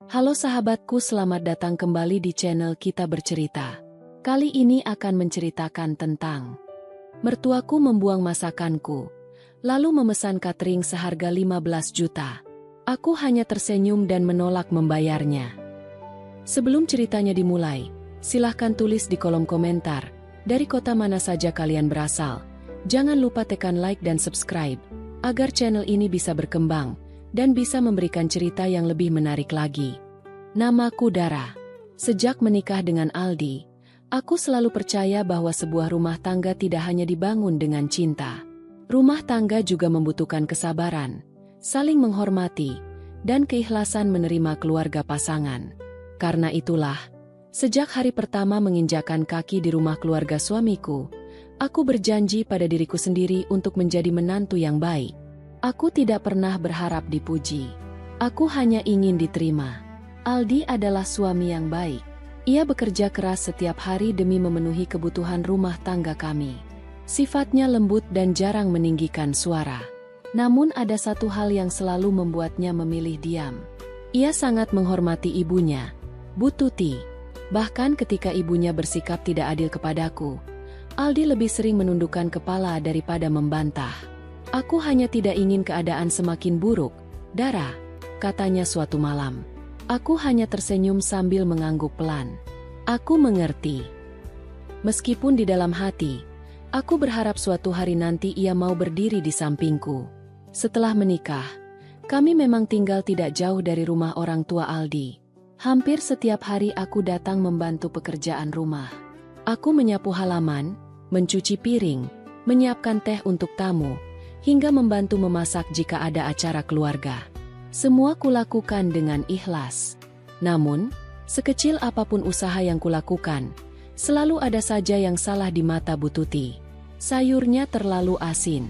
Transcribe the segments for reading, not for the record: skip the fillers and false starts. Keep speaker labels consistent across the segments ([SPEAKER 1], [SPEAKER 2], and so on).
[SPEAKER 1] Halo sahabatku, selamat datang kembali di channel Kita Bercerita. Kali ini akan menceritakan tentang mertuaku membuang masakanku, lalu memesan catering seharga 15 juta. Aku hanya tersenyum dan menolak membayarnya. Sebelum ceritanya dimulai, silahkan tulis di kolom komentar, dari kota mana saja kalian berasal. Jangan lupa tekan like dan subscribe, agar channel ini bisa berkembang dan bisa memberikan cerita yang lebih menarik lagi. Namaku Dara. Sejak menikah dengan Aldi, aku selalu percaya bahwa sebuah rumah tangga tidak hanya dibangun dengan cinta. Rumah tangga juga membutuhkan kesabaran, saling menghormati, dan keikhlasan menerima keluarga pasangan. Karena itulah, sejak hari pertama menginjakkan kaki di rumah keluarga suamiku, aku berjanji pada diriku sendiri untuk menjadi menantu yang baik. Aku tidak pernah berharap dipuji. Aku hanya ingin diterima. Aldi adalah suami yang baik. Ia bekerja keras setiap hari demi memenuhi kebutuhan rumah tangga kami. Sifatnya lembut dan jarang meninggikan suara. Namun ada satu hal yang selalu membuatnya memilih diam. Ia sangat menghormati ibunya, Bu Tuti. Bahkan ketika ibunya bersikap tidak adil kepadaku, Aldi lebih sering menundukkan kepala daripada membantah. Aku hanya tidak ingin keadaan semakin buruk, Dara, katanya suatu malam. Aku hanya tersenyum sambil mengangguk pelan. Aku mengerti. Meskipun di dalam hati, aku berharap suatu hari nanti ia mau berdiri di sampingku. Setelah menikah, kami memang tinggal tidak jauh dari rumah orang tua Aldi. Hampir setiap hari aku datang membantu pekerjaan rumah. Aku menyapu halaman, mencuci piring, menyiapkan teh untuk tamu, hingga membantu memasak jika ada acara keluarga. Semua kulakukan dengan ikhlas. Namun, sekecil apapun usaha yang kulakukan, selalu ada saja yang salah di mata Bu Tuti. Sayurnya terlalu asin.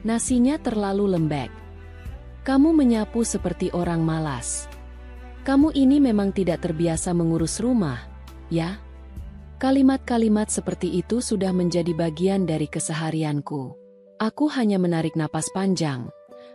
[SPEAKER 1] Nasinya terlalu lembek. Kamu menyapu seperti orang malas. Kamu ini memang tidak terbiasa mengurus rumah, ya? Kalimat-kalimat seperti itu sudah menjadi bagian dari keseharianku. Aku hanya menarik napas panjang,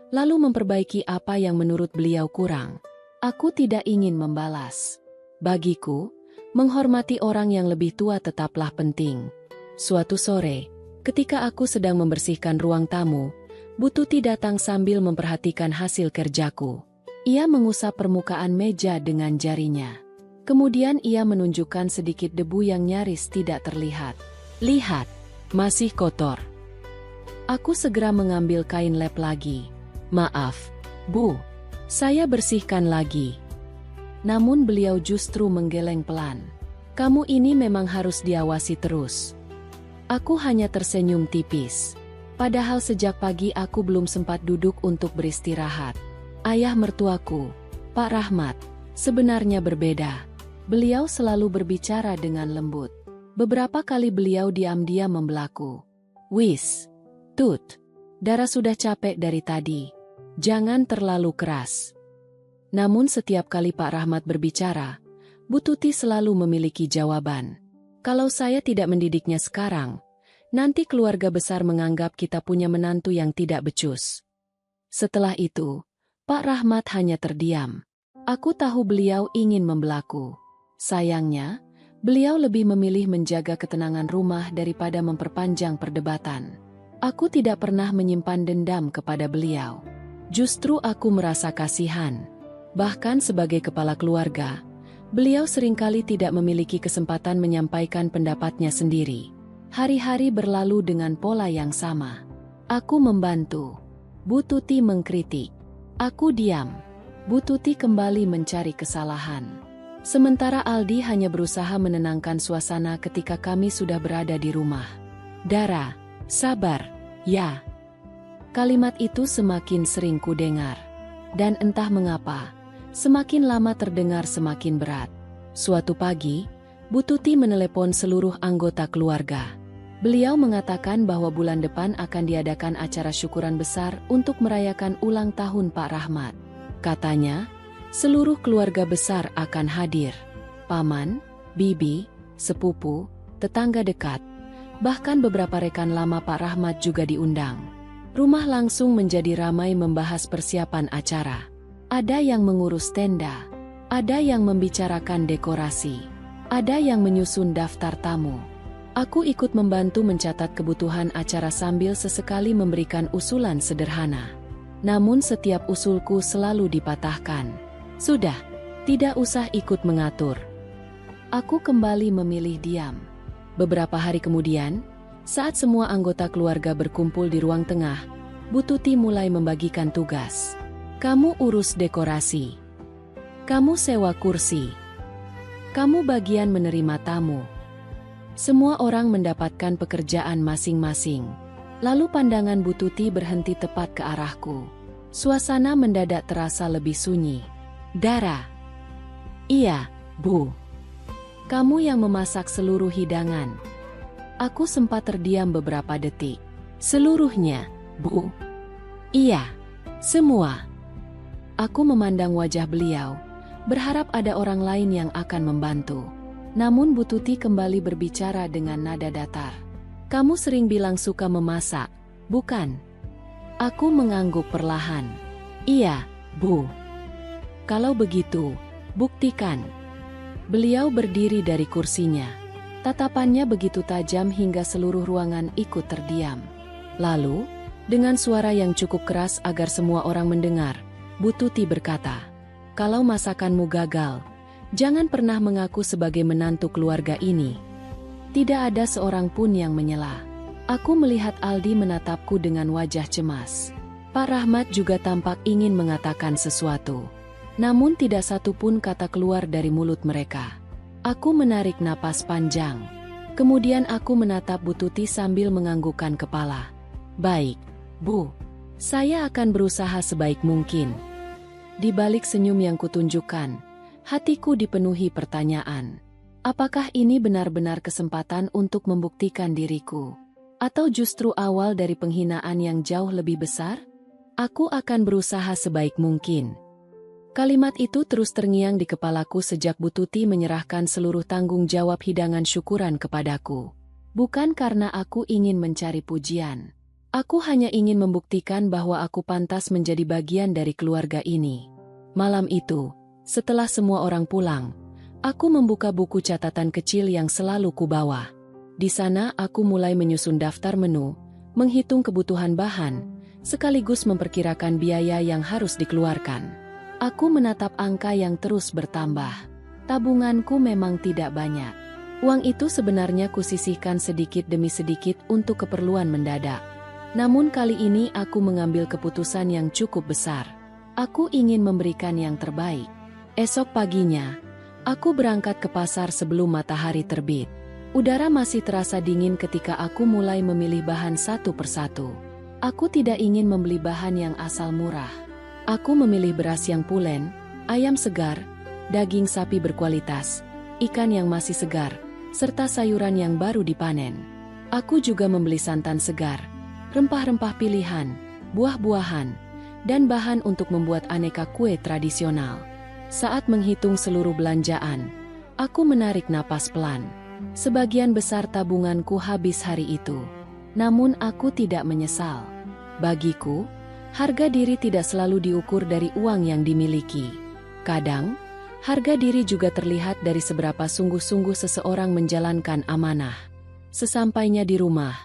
[SPEAKER 1] lalu memperbaiki apa yang menurut beliau kurang. Aku tidak ingin membalas. Bagiku, menghormati orang yang lebih tua tetaplah penting. Suatu sore, ketika aku sedang membersihkan ruang tamu, Bu Tuti datang sambil memperhatikan hasil kerjaku. Ia mengusap permukaan meja dengan jarinya. Kemudian ia menunjukkan sedikit debu yang nyaris tidak terlihat. Lihat, masih kotor. Aku segera mengambil kain lap lagi. Maaf, Bu, saya bersihkan lagi. Namun beliau justru menggeleng pelan. Kamu ini memang harus diawasi terus. Aku hanya tersenyum tipis. Padahal sejak pagi aku belum sempat duduk untuk beristirahat. Ayah mertuaku, Pak Rahmat, sebenarnya berbeda. Beliau selalu berbicara dengan lembut. Beberapa kali beliau diam-diam membelaku. Wis, Tut, Dara sudah capek dari tadi. Jangan terlalu keras. Namun setiap kali Pak Rahmat berbicara, Bu Tuti selalu memiliki jawaban. Kalau saya tidak mendidiknya sekarang, nanti keluarga besar menganggap kita punya menantu yang tidak becus. Setelah itu, Pak Rahmat hanya terdiam. Aku tahu beliau ingin membelaku. Sayangnya, beliau lebih memilih menjaga ketenangan rumah daripada memperpanjang perdebatan. Aku tidak pernah menyimpan dendam kepada beliau. Justru aku merasa kasihan. Bahkan sebagai kepala keluarga, beliau seringkali tidak memiliki kesempatan menyampaikan pendapatnya sendiri. Hari-hari berlalu dengan pola yang sama. Aku membantu. Bu Tuti mengkritik. Aku diam. Bu Tuti kembali mencari kesalahan. Sementara Aldi hanya berusaha menenangkan suasana ketika kami sudah berada di rumah. Dara, sabar, ya. Kalimat itu semakin sering kudengar. Dan entah mengapa, semakin lama terdengar semakin berat. Suatu pagi, Bu Tuti menelepon seluruh anggota keluarga. Beliau mengatakan bahwa bulan depan akan diadakan acara syukuran besar untuk merayakan ulang tahun Pak Rahmat. Katanya, seluruh keluarga besar akan hadir. Paman, bibi, sepupu, tetangga dekat, bahkan beberapa rekan lama Pak Rahmat juga diundang. Rumah langsung menjadi ramai membahas persiapan acara. Ada yang mengurus tenda, Ada yang membicarakan dekorasi. Ada yang menyusun daftar tamu. Aku ikut membantu mencatat kebutuhan acara sambil sesekali memberikan usulan sederhana. Namun setiap usulku selalu dipatahkan. Sudah, tidak usah ikut mengatur. Aku kembali memilih diam. Beberapa hari kemudian, saat semua anggota keluarga berkumpul di ruang tengah, Bu Tuti mulai membagikan tugas. Kamu urus dekorasi. Kamu sewa kursi. Kamu bagian menerima tamu. Semua orang mendapatkan pekerjaan masing-masing. Lalu pandangan Bu Tuti berhenti tepat ke arahku. Suasana mendadak terasa lebih sunyi. Dara. Iya, Bu. Kamu yang memasak seluruh hidangan. Aku sempat terdiam beberapa detik. Seluruhnya, Bu. Iya, semua. Aku memandang wajah beliau, berharap ada orang lain yang akan membantu. Namun Bu Tuti kembali berbicara dengan nada datar. Kamu sering bilang suka memasak, bukan? Aku mengangguk perlahan. Iya, Bu. Kalau begitu, buktikan. Beliau berdiri dari kursinya. Tatapannya begitu tajam hingga seluruh ruangan ikut terdiam. Lalu, dengan suara yang cukup keras agar semua orang mendengar, Bu Tuti berkata, kalau masakanmu gagal, jangan pernah mengaku sebagai menantu keluarga ini. Tidak ada seorang pun yang menyela. Aku melihat Aldi menatapku dengan wajah cemas. Pak Rahmat juga tampak ingin mengatakan sesuatu. Namun tidak satu pun kata keluar dari mulut mereka. Aku menarik napas panjang. Kemudian aku menatap Bu Tuti sambil menganggukkan kepala. Baik, Bu. Saya akan berusaha sebaik mungkin. Di balik senyum yang kutunjukkan, hatiku dipenuhi pertanyaan. Apakah ini benar-benar kesempatan untuk membuktikan diriku? Atau justru awal dari penghinaan yang jauh lebih besar? Aku akan berusaha sebaik mungkin. Kalimat itu terus terngiang di kepalaku sejak Bu Tuti menyerahkan seluruh tanggung jawab hidangan syukuran kepadaku. Bukan karena aku ingin mencari pujian. Aku hanya ingin membuktikan bahwa aku pantas menjadi bagian dari keluarga ini. Malam itu, setelah semua orang pulang, aku membuka buku catatan kecil yang selalu kubawa. Di sana aku mulai menyusun daftar menu, menghitung kebutuhan bahan, sekaligus memperkirakan biaya yang harus dikeluarkan. Aku menatap angka yang terus bertambah. Tabunganku memang tidak banyak. Uang itu sebenarnya kusisihkan sedikit demi sedikit untuk keperluan mendadak. Namun kali ini aku mengambil keputusan yang cukup besar. Aku ingin memberikan yang terbaik. Esok paginya, aku berangkat ke pasar sebelum matahari terbit. Udara masih terasa dingin ketika aku mulai memilih bahan satu persatu. Aku tidak ingin membeli bahan yang asal murah. Aku memilih beras yang pulen, ayam segar, daging sapi berkualitas, ikan yang masih segar, serta sayuran yang baru dipanen. Aku juga membeli santan segar, rempah-rempah pilihan, buah-buahan, dan bahan untuk membuat aneka kue tradisional. Saat menghitung seluruh belanjaan, aku menarik napas pelan. Sebagian besar tabunganku habis hari itu. Namun aku tidak menyesal. Bagiku, harga diri tidak selalu diukur dari uang yang dimiliki. Kadang, harga diri juga terlihat dari seberapa sungguh-sungguh seseorang menjalankan amanah. Sesampainya di rumah,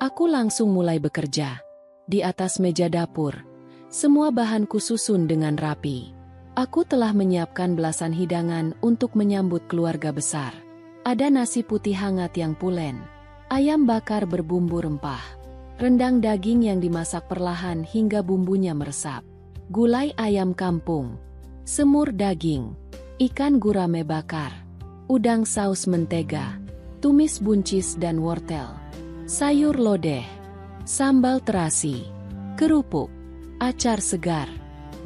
[SPEAKER 1] aku langsung mulai bekerja. Di atas meja dapur, semua bahan kususun dengan rapi. Aku telah menyiapkan belasan hidangan untuk menyambut keluarga besar. Ada nasi putih hangat yang pulen, ayam bakar berbumbu rempah, rendang daging yang dimasak perlahan hingga bumbunya meresap, gulai ayam kampung, semur daging, ikan gurame bakar, udang saus mentega, tumis buncis dan wortel, sayur lodeh, sambal terasi, kerupuk, acar segar,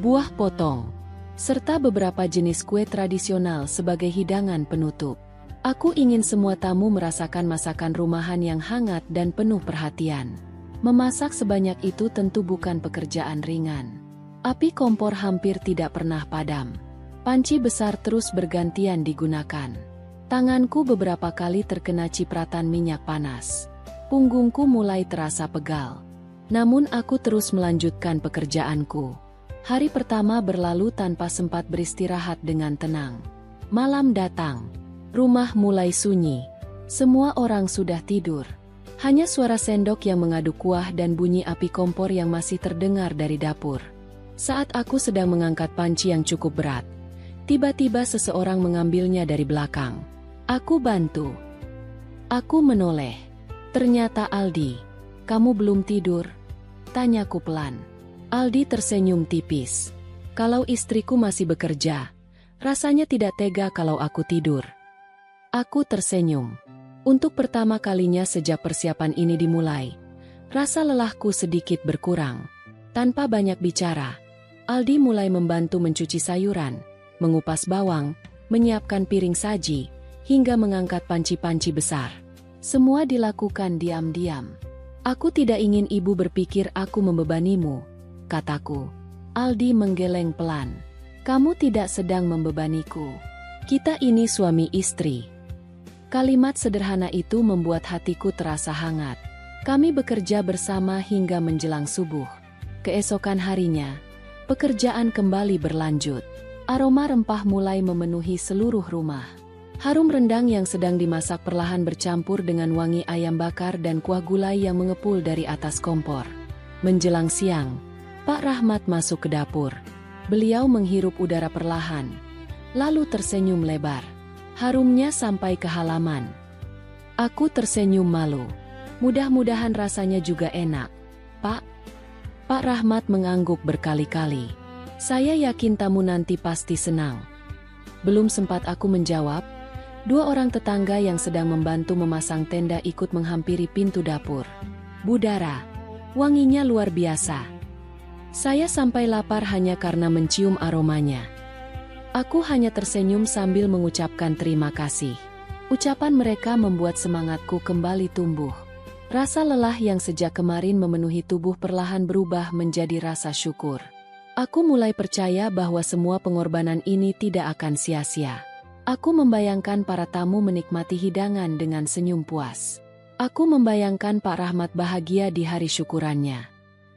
[SPEAKER 1] buah potong, serta beberapa jenis kue tradisional sebagai hidangan penutup. Aku ingin semua tamu merasakan masakan rumahan yang hangat dan penuh perhatian. Memasak sebanyak itu tentu bukan pekerjaan ringan. Api kompor hampir tidak pernah padam. Panci besar terus bergantian digunakan. Tanganku beberapa kali terkena cipratan minyak panas. Punggungku mulai terasa pegal. Namun aku terus melanjutkan pekerjaanku. Hari pertama berlalu tanpa sempat beristirahat dengan tenang. Malam datang. Rumah mulai sunyi. Semua orang sudah tidur. Hanya suara sendok yang mengaduk kuah dan bunyi api kompor yang masih terdengar dari dapur. Saat aku sedang mengangkat panci yang cukup berat, tiba-tiba seseorang mengambilnya dari belakang. Aku bantu. Aku menoleh. Ternyata Aldi. "Kamu belum tidur?" tanyaku pelan. Aldi tersenyum tipis. Kalau istriku masih bekerja, rasanya tidak tega kalau aku tidur. Aku tersenyum. Untuk pertama kalinya sejak persiapan ini dimulai, rasa lelahku sedikit berkurang. Tanpa banyak bicara, Aldi mulai membantu mencuci sayuran, mengupas bawang, menyiapkan piring saji, hingga mengangkat panci-panci besar. Semua dilakukan diam-diam. "Aku tidak ingin ibu berpikir aku membebanimu," kataku. Aldi menggeleng pelan. "Kamu tidak sedang membebaniku. Kita ini suami istri." Kalimat sederhana itu membuat hatiku terasa hangat. Kami bekerja bersama hingga menjelang subuh. Keesokan harinya, pekerjaan kembali berlanjut. Aroma rempah mulai memenuhi seluruh rumah. Harum rendang yang sedang dimasak perlahan bercampur dengan wangi ayam bakar dan kuah gulai yang mengepul dari atas kompor. Menjelang siang, Pak Rahmat masuk ke dapur. Beliau menghirup udara perlahan, lalu tersenyum lebar. Harumnya sampai ke halaman. Aku tersenyum malu. Mudah-mudahan rasanya juga enak. "Pak." Pak Rahmat mengangguk berkali-kali. "Saya yakin tamu nanti pasti senang." Belum sempat aku menjawab, dua orang tetangga yang sedang membantu memasang tenda ikut menghampiri pintu dapur. "Bu Dara, wanginya luar biasa." Saya sampai lapar hanya karena mencium aromanya. Aku hanya tersenyum sambil mengucapkan terima kasih. Ucapan mereka membuat semangatku kembali tumbuh. Rasa lelah yang sejak kemarin memenuhi tubuh perlahan berubah menjadi rasa syukur. Aku mulai percaya bahwa semua pengorbanan ini tidak akan sia-sia. Aku membayangkan para tamu menikmati hidangan dengan senyum puas. Aku membayangkan Pak Rahmat bahagia di hari syukurannya.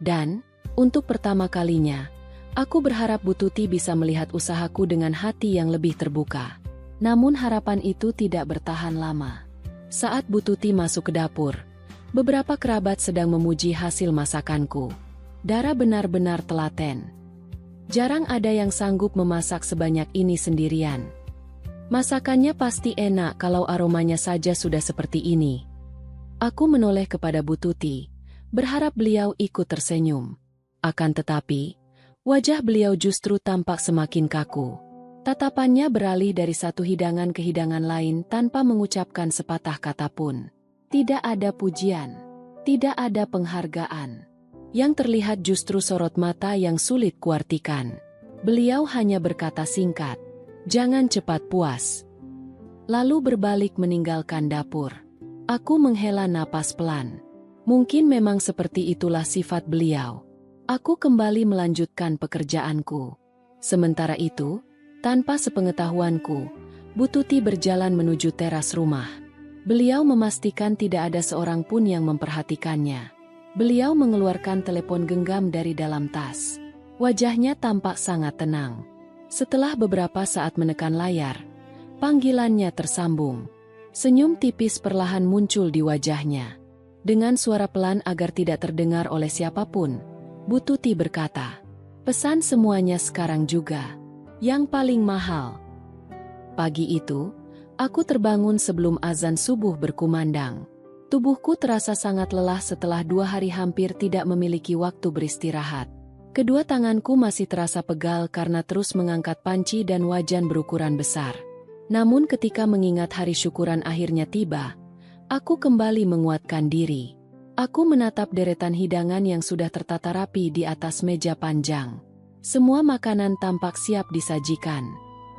[SPEAKER 1] Dan untuk pertama kalinya, aku berharap Bu Tuti bisa melihat usahaku dengan hati yang lebih terbuka. Namun harapan itu tidak bertahan lama. Saat Bu Tuti masuk ke dapur, beberapa kerabat sedang memuji hasil masakanku. Dara benar-benar telaten. Jarang ada yang sanggup memasak sebanyak ini sendirian. Masakannya pasti enak kalau aromanya saja sudah seperti ini. Aku menoleh kepada Bu Tuti, berharap beliau ikut tersenyum. Akan tetapi, wajah beliau justru tampak semakin kaku. Tatapannya beralih dari satu hidangan ke hidangan lain tanpa mengucapkan sepatah kata pun. Tidak ada pujian, tidak ada penghargaan. Yang terlihat justru sorot mata yang sulit kuartikan. Beliau hanya berkata singkat, "Jangan cepat puas." Lalu berbalik meninggalkan dapur. Aku menghela napas pelan. Mungkin memang seperti itulah sifat beliau. Aku kembali melanjutkan pekerjaanku. Sementara itu, tanpa sepengetahuanku, Bu Tuti berjalan menuju teras rumah. Beliau memastikan tidak ada seorang pun yang memperhatikannya. Beliau mengeluarkan telepon genggam dari dalam tas. Wajahnya tampak sangat tenang. Setelah beberapa saat menekan layar, panggilannya tersambung. Senyum tipis perlahan muncul di wajahnya. Dengan suara pelan agar tidak terdengar oleh siapapun, Bu Tuti berkata, "Pesan semuanya sekarang juga. Yang paling mahal." Pagi itu, aku terbangun sebelum azan subuh berkumandang. Tubuhku terasa sangat lelah setelah 2 hari hampir tidak memiliki waktu beristirahat. Kedua tanganku masih terasa pegal karena terus mengangkat panci dan wajan berukuran besar. Namun ketika mengingat hari syukuran akhirnya tiba, aku kembali menguatkan diri. Aku menatap deretan hidangan yang sudah tertata rapi di atas meja panjang. Semua makanan tampak siap disajikan.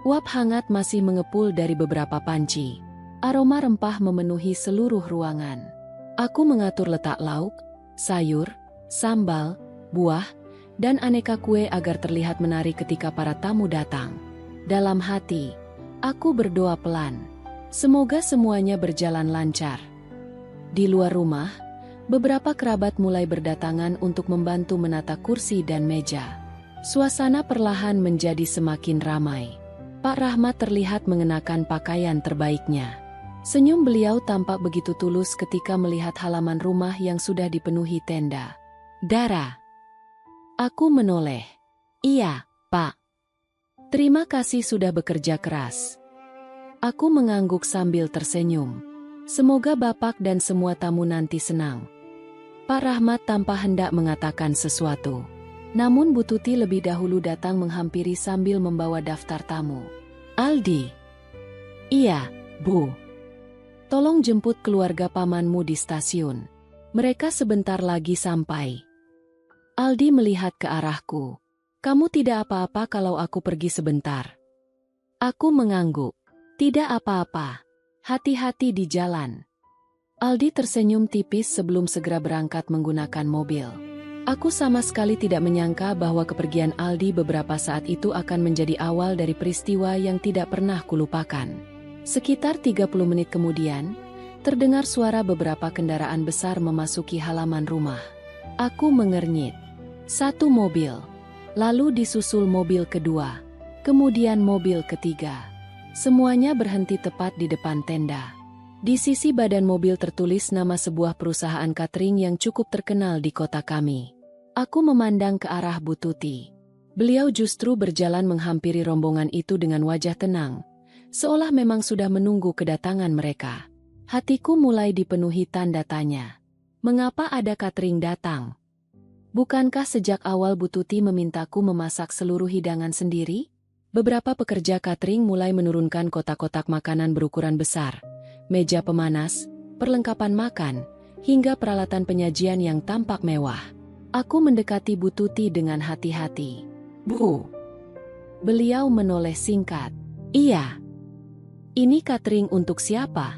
[SPEAKER 1] Uap hangat masih mengepul dari beberapa panci. Aroma rempah memenuhi seluruh ruangan. Aku mengatur letak lauk, sayur, sambal, buah, dan aneka kue agar terlihat menarik ketika para tamu datang. Dalam hati, aku berdoa pelan. Semoga semuanya berjalan lancar. Di luar rumah, beberapa kerabat mulai berdatangan untuk membantu menata kursi dan meja. Suasana perlahan menjadi semakin ramai. Pak Rahmat terlihat mengenakan pakaian terbaiknya. Senyum beliau tampak begitu tulus ketika melihat halaman rumah yang sudah dipenuhi tenda. Dara. Aku menoleh. Iya, Pak. Terima kasih sudah bekerja keras. Aku mengangguk sambil tersenyum. Semoga Bapak dan semua tamu nanti senang. Pak Rahmat tanpa hendak mengatakan sesuatu. Namun Bu Tuti lebih dahulu datang menghampiri sambil membawa daftar tamu. Aldi. Iya, Bu. Tolong jemput keluarga pamanmu di stasiun. Mereka sebentar lagi sampai. Aldi melihat ke arahku. Kamu tidak apa-apa kalau aku pergi sebentar. Aku mengangguk. Tidak apa-apa. Hati-hati di jalan. Aldi tersenyum tipis sebelum segera berangkat menggunakan mobil. Aku sama sekali tidak menyangka bahwa kepergian Aldi beberapa saat itu akan menjadi awal dari peristiwa yang tidak pernah kulupakan. Sekitar 30 menit kemudian, terdengar suara beberapa kendaraan besar memasuki halaman rumah. Aku mengernyit. Satu mobil, lalu disusul mobil kedua, kemudian mobil ketiga. Semuanya berhenti tepat di depan tenda. Di sisi badan mobil tertulis nama sebuah perusahaan catering yang cukup terkenal di kota kami. Aku memandang ke arah Bu Tuti. Beliau justru berjalan menghampiri rombongan itu dengan wajah tenang, seolah memang sudah menunggu kedatangan mereka. Hatiku mulai dipenuhi tanda tanya. Mengapa ada catering datang? Bukankah sejak awal Bu Tuti memintaku memasak seluruh hidangan sendiri? Beberapa pekerja catering mulai menurunkan kotak-kotak makanan berukuran besar, meja pemanas, perlengkapan makan, hingga peralatan penyajian yang tampak mewah. Aku mendekati Bu Tuti dengan hati-hati. Bu. Beliau menoleh singkat. Iya. Ini catering untuk siapa?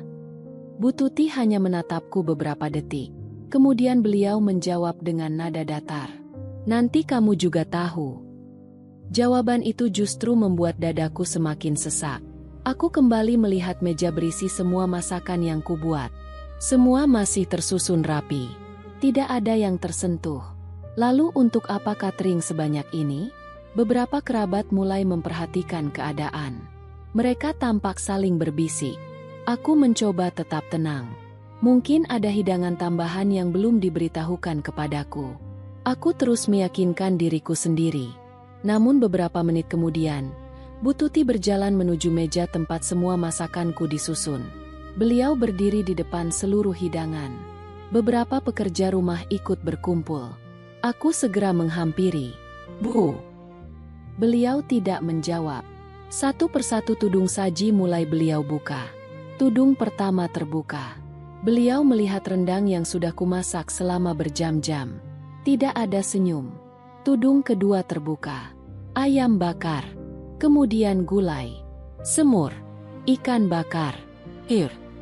[SPEAKER 1] Bu Tuti hanya menatapku beberapa detik. Kemudian beliau menjawab dengan nada datar. Nanti kamu juga tahu. Jawaban itu justru membuat dadaku semakin sesak. Aku kembali melihat meja berisi semua masakan yang kubuat. Semua masih tersusun rapi. Tidak ada yang tersentuh. Lalu untuk apa catering sebanyak ini? Beberapa kerabat mulai memperhatikan keadaan. Mereka tampak saling berbisik. Aku mencoba tetap tenang. Mungkin ada hidangan tambahan yang belum diberitahukan kepadaku. Aku terus meyakinkan diriku sendiri. Namun beberapa menit kemudian, Bu Tuti berjalan menuju meja tempat semua masakanku disusun. Beliau berdiri di depan seluruh hidangan. Beberapa pekerja rumah ikut berkumpul. Aku segera menghampiri. Bu. Beliau tidak menjawab. Satu persatu tudung saji mulai beliau buka. Tudung pertama terbuka. Beliau melihat rendang yang sudah kumasak selama berjam-jam. Tidak ada senyum. Tudung kedua terbuka. Ayam bakar. Kemudian gulai. Semur. Ikan bakar.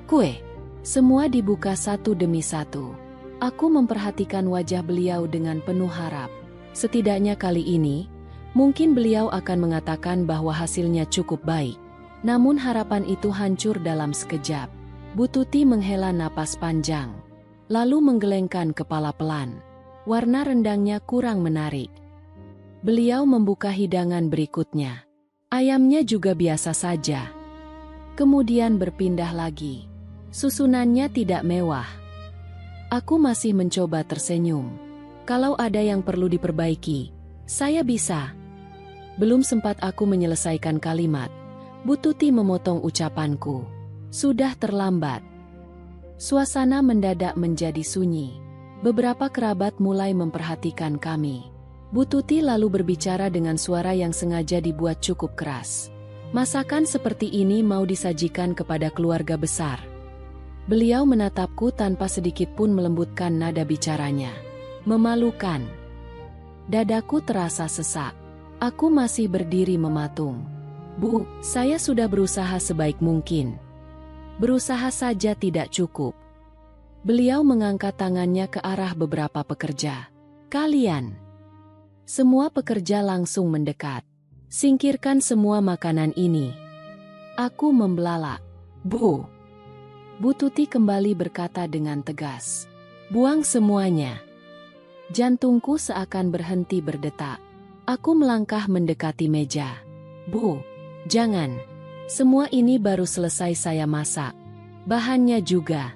[SPEAKER 1] Kue. Semua dibuka satu demi satu. Aku memperhatikan wajah beliau dengan penuh harap. Setidaknya kali ini, mungkin beliau akan mengatakan bahwa hasilnya cukup baik. Namun harapan itu hancur dalam sekejap. Bu Tuti menghela napas panjang, lalu menggelengkan kepala pelan. Warna rendangnya kurang menarik. Beliau membuka hidangan berikutnya. Ayamnya juga biasa saja. Kemudian berpindah lagi. Susunannya tidak mewah. Aku masih mencoba tersenyum. Kalau ada yang perlu diperbaiki, saya bisa. Belum sempat aku menyelesaikan kalimat, Bu Tuti memotong ucapanku. Sudah terlambat. Suasana mendadak menjadi sunyi. Beberapa kerabat mulai memperhatikan kami. Bu Tuti lalu berbicara dengan suara yang sengaja dibuat cukup keras. Masakan seperti ini mau disajikan kepada keluarga besar. Beliau menatapku tanpa sedikit pun melembutkan nada bicaranya. Memalukan. Dadaku terasa sesak. Aku masih berdiri mematung. Bu, saya sudah berusaha sebaik mungkin. Berusaha saja tidak cukup. Beliau mengangkat tangannya ke arah beberapa pekerja. Kalian. Semua pekerja langsung mendekat. Singkirkan semua makanan ini. Aku membelalak. Bu. Bu Tuti kembali berkata dengan tegas. Buang semuanya. Jantungku seakan berhenti berdetak. Aku melangkah mendekati meja. Bu, jangan. Semua ini baru selesai saya masak. Bahannya juga.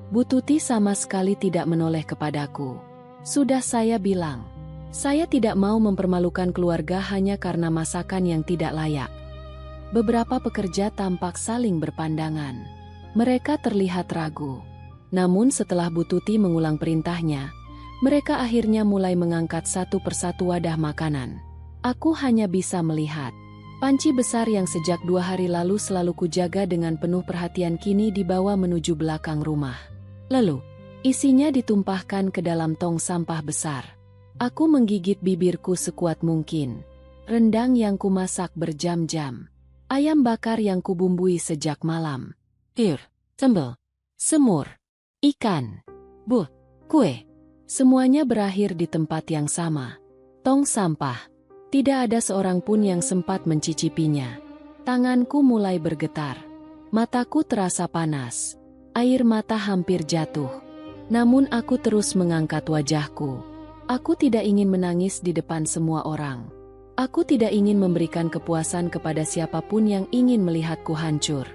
[SPEAKER 1] Bu Tuti sama sekali tidak menoleh kepadaku. Sudah saya bilang. Saya tidak mau mempermalukan keluarga hanya karena masakan yang tidak layak. Beberapa pekerja tampak saling berpandangan. Mereka terlihat ragu. Namun setelah Bu Tuti mengulang perintahnya, mereka akhirnya mulai mengangkat satu persatu wadah makanan. Aku hanya bisa melihat. Panci besar yang sejak 2 hari lalu selalu kujaga dengan penuh perhatian kini dibawa menuju belakang rumah. Lalu, isinya ditumpahkan ke dalam tong sampah besar. Aku menggigit bibirku sekuat mungkin. Rendang yang kumasak berjam-jam. Ayam bakar yang kubumbui sejak malam. Sambal, semur, ikan, kue. Semuanya berakhir di tempat yang sama. Tong sampah. Tidak ada seorang pun yang sempat mencicipinya. Tanganku mulai bergetar. Mataku terasa panas. Air mata hampir jatuh. Namun aku terus mengangkat wajahku. Aku tidak ingin menangis di depan semua orang. Aku tidak ingin memberikan kepuasan kepada siapapun yang ingin melihatku hancur.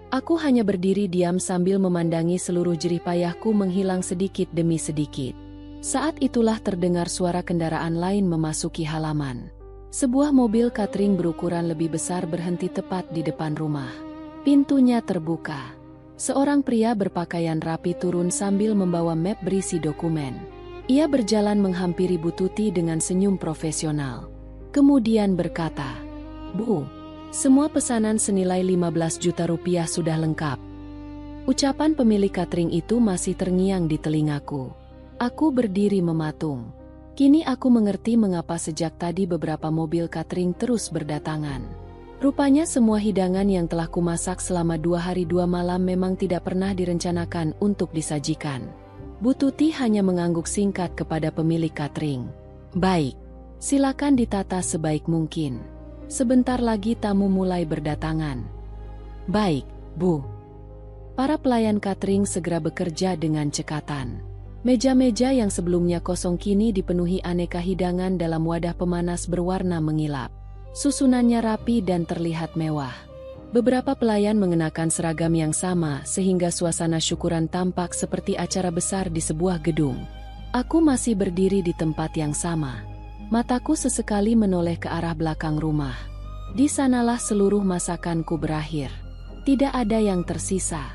[SPEAKER 1] Aku hanya berdiri diam sambil memandangi seluruh jerih payahku menghilang sedikit demi sedikit. Saat itulah terdengar suara kendaraan lain memasuki halaman. Sebuah mobil catering berukuran lebih besar berhenti tepat di depan rumah. Pintunya terbuka. Seorang pria berpakaian rapi turun sambil membawa map berisi dokumen. Ia berjalan menghampiri Bu Tuti dengan senyum profesional. Kemudian berkata, "Bu, semua pesanan senilai 15 juta rupiah sudah lengkap." Ucapan pemilik catering itu masih terngiang di telingaku. Aku berdiri mematung. Kini aku mengerti mengapa sejak tadi beberapa mobil catering terus berdatangan. Rupanya semua hidangan yang telah kumasak selama 2 hari 2 malam memang tidak pernah direncanakan untuk disajikan. Bu Tuti hanya mengangguk singkat kepada pemilik catering. "Baik, silakan ditata sebaik mungkin. Sebentar lagi tamu mulai berdatangan." "Baik, Bu." Para pelayan catering segera bekerja dengan cekatan. Meja-meja yang sebelumnya kosong kini dipenuhi aneka hidangan dalam wadah pemanas berwarna mengilap. Susunannya rapi dan terlihat mewah. Beberapa pelayan mengenakan seragam yang sama sehingga suasana syukuran tampak seperti acara besar di sebuah gedung. Aku masih berdiri di tempat yang sama. Mataku sesekali menoleh ke arah belakang rumah. Di sanalah seluruh masakanku berakhir. Tidak ada yang tersisa.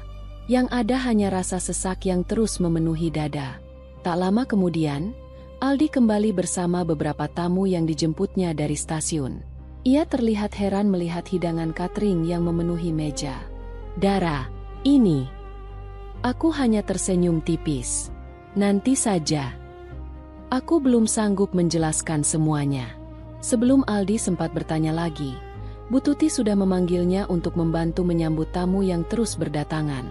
[SPEAKER 1] Yang ada hanya rasa sesak yang terus memenuhi dada. Tak lama kemudian, Aldi kembali bersama beberapa tamu yang dijemputnya dari stasiun. Ia terlihat heran melihat hidangan catering yang memenuhi meja. "Dara, ini..." Aku hanya tersenyum tipis. "Nanti saja." Aku belum sanggup menjelaskan semuanya. Sebelum Aldi sempat bertanya lagi, Bu Tuti sudah memanggilnya untuk membantu menyambut tamu yang terus berdatangan.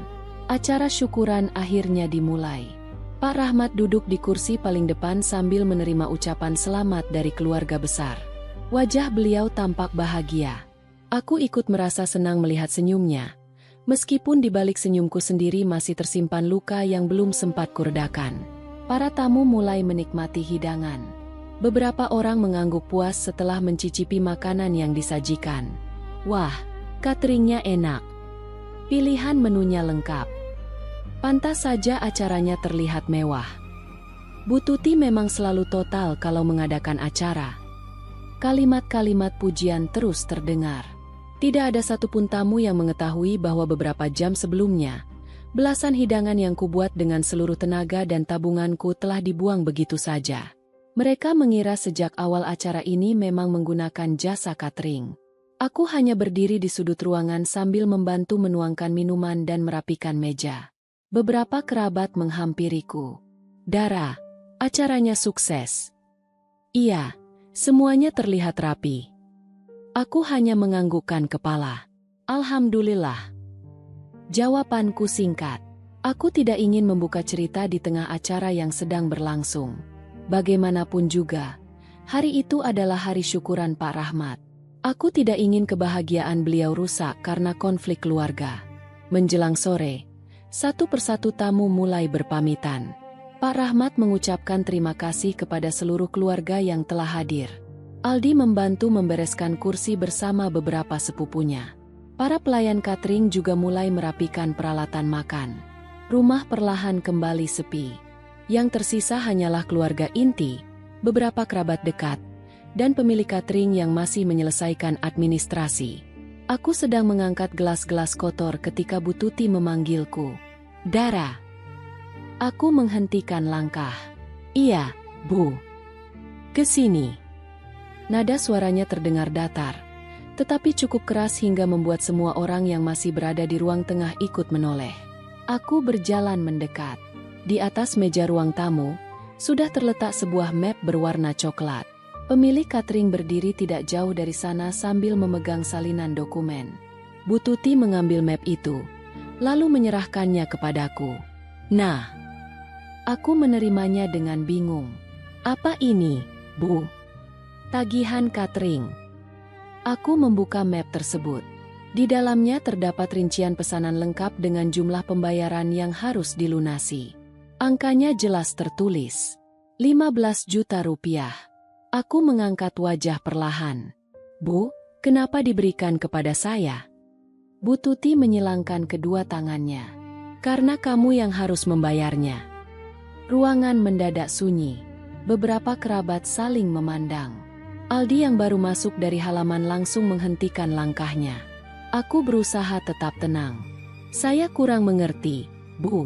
[SPEAKER 1] Acara syukuran akhirnya dimulai. Pak Rahmat duduk di kursi paling depan sambil menerima ucapan selamat dari keluarga besar. Wajah beliau tampak bahagia. Aku ikut merasa senang melihat senyumnya. Meskipun di balik senyumku sendiri masih tersimpan luka yang belum sempat kuredakan. Para tamu mulai menikmati hidangan. Beberapa orang mengangguk puas setelah mencicipi makanan yang disajikan. Wah, cateringnya enak. Pilihan menunya lengkap. Pantas saja acaranya terlihat mewah. Bu Tuti memang selalu total kalau mengadakan acara. Kalimat-kalimat pujian terus terdengar. Tidak ada satupun tamu yang mengetahui bahwa beberapa jam sebelumnya, belasan hidangan yang kubuat dengan seluruh tenaga dan tabunganku telah dibuang begitu saja. Mereka mengira sejak awal acara ini memang menggunakan jasa catering. Aku hanya berdiri di sudut ruangan sambil membantu menuangkan minuman dan merapikan meja. Beberapa kerabat menghampiriku. "Dara, acaranya sukses." "Iya, semuanya terlihat rapi." Aku hanya menganggukkan kepala. "Alhamdulillah." Jawabanku singkat. Aku tidak ingin membuka cerita di tengah acara yang sedang berlangsung. Bagaimanapun juga, hari itu adalah hari syukuran Pak Rahmat. Aku tidak ingin kebahagiaan beliau rusak karena konflik keluarga. Menjelang sore, satu persatu tamu mulai berpamitan. Pak Rahmat mengucapkan terima kasih kepada seluruh keluarga yang telah hadir. Aldi membantu membereskan kursi bersama beberapa sepupunya. Para pelayan catering juga mulai merapikan peralatan makan. Rumah perlahan kembali sepi. Yang tersisa hanyalah keluarga inti, beberapa kerabat dekat, dan pemilik catering yang masih menyelesaikan administrasi. Aku sedang mengangkat gelas-gelas kotor ketika Bu Tuti memanggilku. Dara. Aku menghentikan langkah. Iya, Bu. Kesini. Nada suaranya terdengar datar, tetapi cukup keras hingga membuat semua orang yang masih berada di ruang tengah ikut menoleh. Aku berjalan mendekat. Di atas meja ruang tamu, sudah terletak sebuah map berwarna coklat. Pemilik catering berdiri tidak jauh dari sana sambil memegang salinan dokumen. Bu Tuti mengambil map itu, lalu menyerahkannya kepadaku. Nah, aku menerimanya dengan bingung. Apa ini, Bu? Tagihan catering. Aku membuka map tersebut. Di dalamnya terdapat rincian pesanan lengkap dengan jumlah pembayaran yang harus dilunasi. Angkanya jelas tertulis. 15 juta rupiah. Aku mengangkat wajah perlahan. Bu, kenapa diberikan kepada saya? Bu Tuti menyilangkan kedua tangannya. Karena kamu yang harus membayarnya. Ruangan mendadak sunyi. Beberapa kerabat saling memandang. Aldi yang baru masuk dari halaman langsung menghentikan langkahnya. Aku berusaha tetap tenang. Saya kurang mengerti, Bu.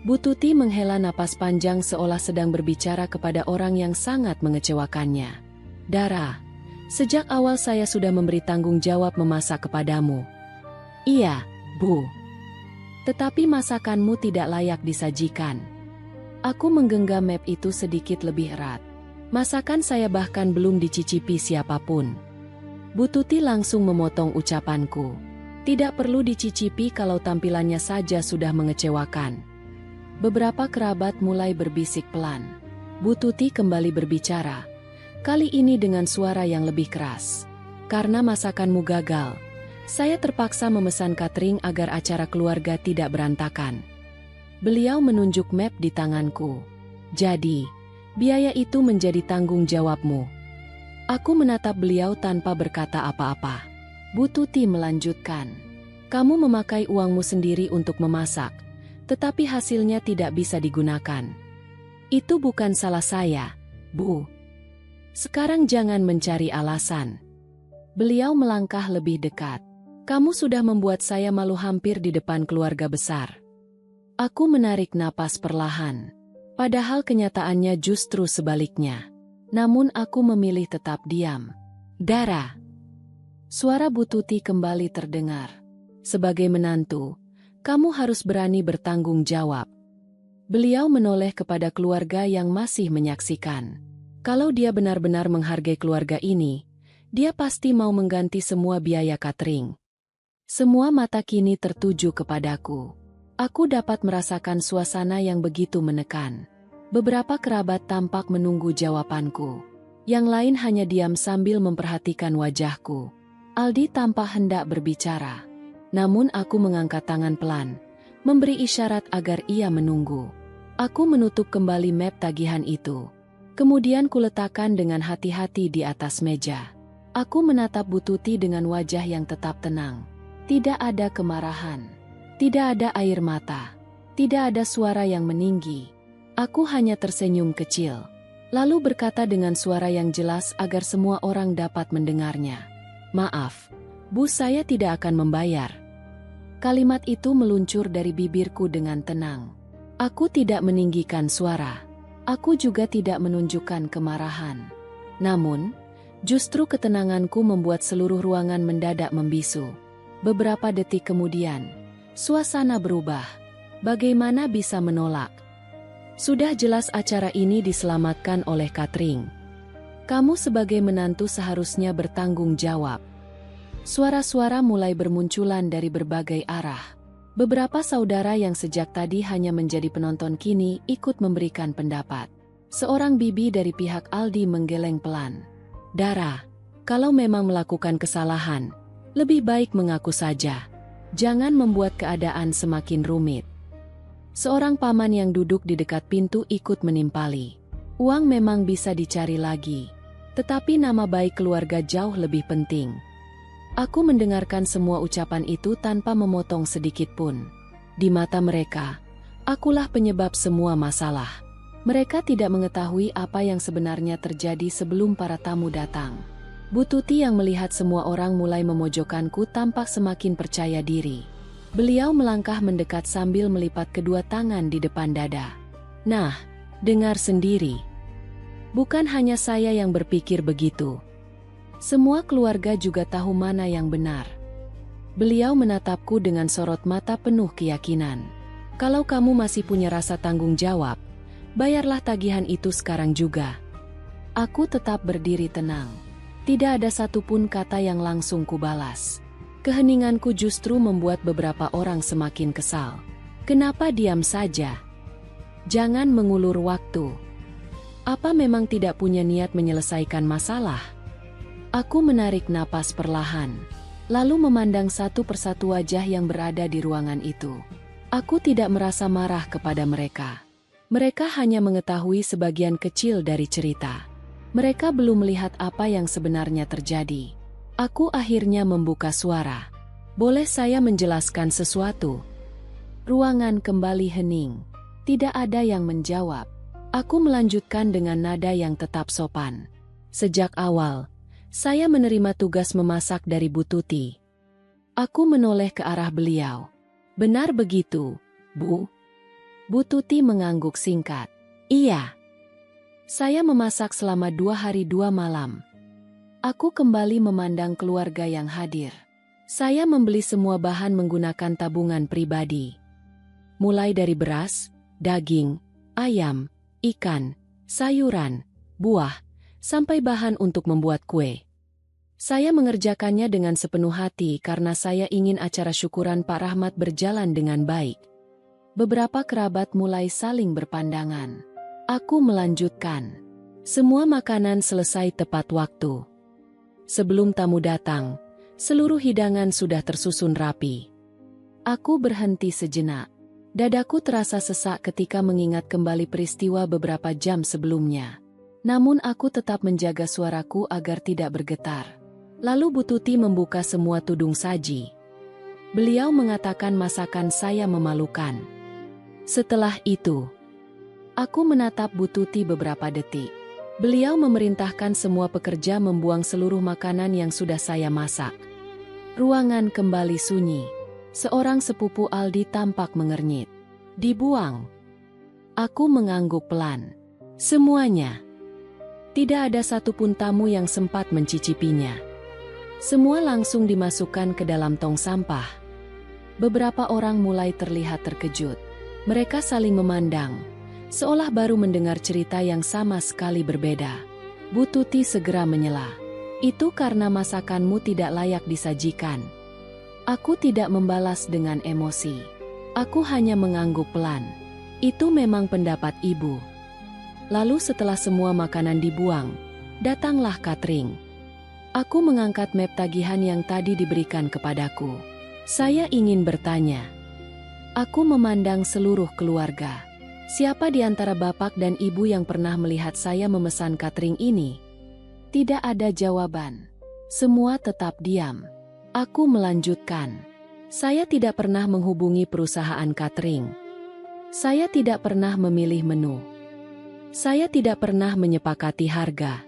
[SPEAKER 1] Bu Tuti menghela napas panjang seolah sedang berbicara kepada orang yang sangat mengecewakannya. Dara, sejak awal saya sudah memberi tanggung jawab memasak kepadamu. Iya, Bu. Tetapi masakanmu tidak layak disajikan. Aku menggenggam map itu sedikit lebih erat. Masakan saya bahkan belum dicicipi siapapun. Bu Tuti langsung memotong ucapanku. Tidak perlu dicicipi kalau tampilannya saja sudah mengecewakan. Beberapa kerabat mulai berbisik pelan. Bu Tuti kembali berbicara. Kali ini dengan suara yang lebih keras. Karena masakanmu gagal, saya terpaksa memesan catering agar acara keluarga tidak berantakan. Beliau menunjuk map di tanganku. Jadi, biaya itu menjadi tanggung jawabmu. Aku menatap beliau tanpa berkata apa-apa. Bu Tuti melanjutkan. Kamu memakai uangmu sendiri untuk memasak, tetapi hasilnya tidak bisa digunakan. Itu bukan salah saya, Bu. Sekarang jangan mencari alasan. Beliau melangkah lebih dekat. Kamu sudah membuat saya malu hampir di depan keluarga besar. Aku menarik napas perlahan. Padahal kenyataannya justru sebaliknya. Namun aku memilih tetap diam. Dara. Suara Bu Tuti kembali terdengar. Sebagai menantu, kamu harus berani bertanggung jawab. Beliau menoleh kepada keluarga yang masih menyaksikan. Kalau dia benar-benar menghargai keluarga ini, dia pasti mau mengganti semua biaya catering. Semua mata kini tertuju kepadaku. Aku dapat merasakan suasana yang begitu menekan. Beberapa kerabat tampak menunggu jawabanku. Yang lain hanya diam sambil memperhatikan wajahku. Aldi tampak hendak berbicara. Namun aku mengangkat tangan pelan, memberi isyarat agar ia menunggu. Aku menutup kembali map tagihan itu. Kemudian kuletakkan dengan hati-hati di atas meja. Aku menatap Bu Tuti dengan wajah yang tetap tenang. Tidak ada kemarahan. Tidak ada air mata. Tidak ada suara yang meninggi. Aku hanya tersenyum kecil. Lalu berkata dengan suara yang jelas agar semua orang dapat mendengarnya. Maaf, Bu, saya tidak akan membayar. Kalimat itu meluncur dari bibirku dengan tenang. Aku tidak meninggikan suara. Aku juga tidak menunjukkan kemarahan. Namun, justru ketenanganku membuat seluruh ruangan mendadak membisu. Beberapa detik kemudian, suasana berubah. Bagaimana bisa menolak? Sudah jelas acara ini diselamatkan oleh catering. Kamu sebagai menantu seharusnya bertanggung jawab. Suara-suara mulai bermunculan dari berbagai arah. Beberapa saudara yang sejak tadi hanya menjadi penonton kini ikut memberikan pendapat. Seorang bibi dari pihak Aldi menggeleng pelan. Dara, kalau memang melakukan kesalahan, lebih baik mengaku saja. Jangan membuat keadaan semakin rumit. Seorang paman yang duduk di dekat pintu ikut menimpali. Uang memang bisa dicari lagi. Tetapi nama baik keluarga jauh lebih penting. Aku mendengarkan semua ucapan itu tanpa memotong sedikit pun. Di mata mereka, akulah penyebab semua masalah. Mereka tidak mengetahui apa yang sebenarnya terjadi sebelum para tamu datang. Bu Tuti yang melihat semua orang mulai memojokkanku tampak semakin percaya diri. Beliau melangkah mendekat sambil melipat kedua tangan di depan dada. Nah, dengar sendiri. Bukan hanya saya yang berpikir begitu. Semua keluarga juga tahu mana yang benar. Beliau menatapku dengan sorot mata penuh keyakinan. Kalau kamu masih punya rasa tanggung jawab, bayarlah tagihan itu sekarang juga. Aku tetap berdiri tenang. Tidak ada satupun kata yang langsung kubalas. Keheninganku justru membuat beberapa orang semakin kesal. Kenapa diam saja? Jangan mengulur waktu. Apa memang tidak punya niat menyelesaikan masalah? Aku menarik napas perlahan, lalu memandang satu persatu wajah yang berada di ruangan itu. Aku tidak merasa marah kepada mereka. Mereka hanya mengetahui sebagian kecil dari cerita. Mereka belum melihat apa yang sebenarnya terjadi. Aku akhirnya membuka suara. Boleh saya menjelaskan sesuatu? Ruangan kembali hening. Tidak ada yang menjawab. Aku melanjutkan dengan nada yang tetap sopan. Sejak awal, saya menerima tugas memasak dari Bu Tuti. Aku menoleh ke arah beliau. Benar begitu, Bu? Bu Tuti mengangguk singkat. Iya. Saya memasak selama 2 hari 2 malam. Aku kembali memandang keluarga yang hadir. Saya membeli semua bahan menggunakan tabungan pribadi. Mulai dari beras, daging, ayam, ikan, sayuran, buah, sampai bahan untuk membuat kue. Saya mengerjakannya dengan sepenuh hati karena saya ingin acara syukuran Pak Rahmat berjalan dengan baik. Beberapa kerabat mulai saling berpandangan. Aku melanjutkan. Semua makanan selesai tepat waktu. Sebelum tamu datang, seluruh hidangan sudah tersusun rapi. Aku berhenti sejenak. Dadaku terasa sesak ketika mengingat kembali peristiwa beberapa jam sebelumnya. Namun aku tetap menjaga suaraku agar tidak bergetar. Lalu Bu Tuti membuka semua tudung saji. Beliau mengatakan masakan saya memalukan. Setelah itu, aku menatap Bu Tuti beberapa detik. Beliau memerintahkan semua pekerja membuang seluruh makanan yang sudah saya masak. Ruangan kembali sunyi. Seorang sepupu Aldi tampak mengernyit. Dibuang. Aku mengangguk pelan. Semuanya. Tidak ada satupun tamu yang sempat mencicipinya. Semua langsung dimasukkan ke dalam tong sampah. Beberapa orang mulai terlihat terkejut. Mereka saling memandang, seolah baru mendengar cerita yang sama sekali berbeda. Bu Tuti segera menyela. Itu karena masakanmu tidak layak disajikan. Aku tidak membalas dengan emosi. Aku hanya mengangguk pelan. Itu memang pendapat ibu. Lalu setelah semua makanan dibuang, datanglah catering. Aku mengangkat map tagihan yang tadi diberikan kepadaku. Saya ingin bertanya. Aku memandang seluruh keluarga. Siapa di antara bapak dan ibu yang pernah melihat saya memesan catering ini? Tidak ada jawaban. Semua tetap diam. Aku melanjutkan. Saya tidak pernah menghubungi perusahaan catering. Saya tidak pernah memilih menu. Saya tidak pernah menyepakati harga.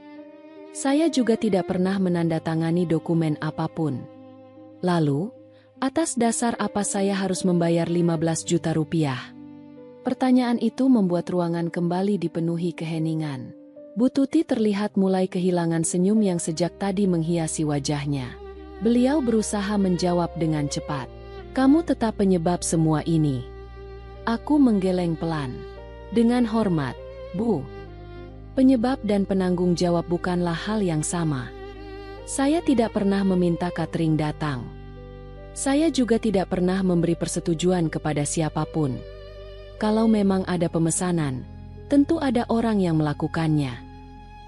[SPEAKER 1] Saya juga tidak pernah menandatangani dokumen apapun. Lalu, atas dasar apa saya harus membayar 15 juta rupiah? Pertanyaan itu membuat ruangan kembali dipenuhi keheningan. Bu Tuti terlihat mulai kehilangan senyum yang sejak tadi menghiasi wajahnya. Beliau berusaha menjawab dengan cepat. Kamu tetap penyebab semua ini. Aku menggeleng pelan. Dengan hormat. Bu, penyebab dan penanggung jawab bukanlah hal yang sama. Saya tidak pernah meminta catering datang. Saya juga tidak pernah memberi persetujuan kepada siapapun. Kalau memang ada pemesanan, tentu ada orang yang melakukannya.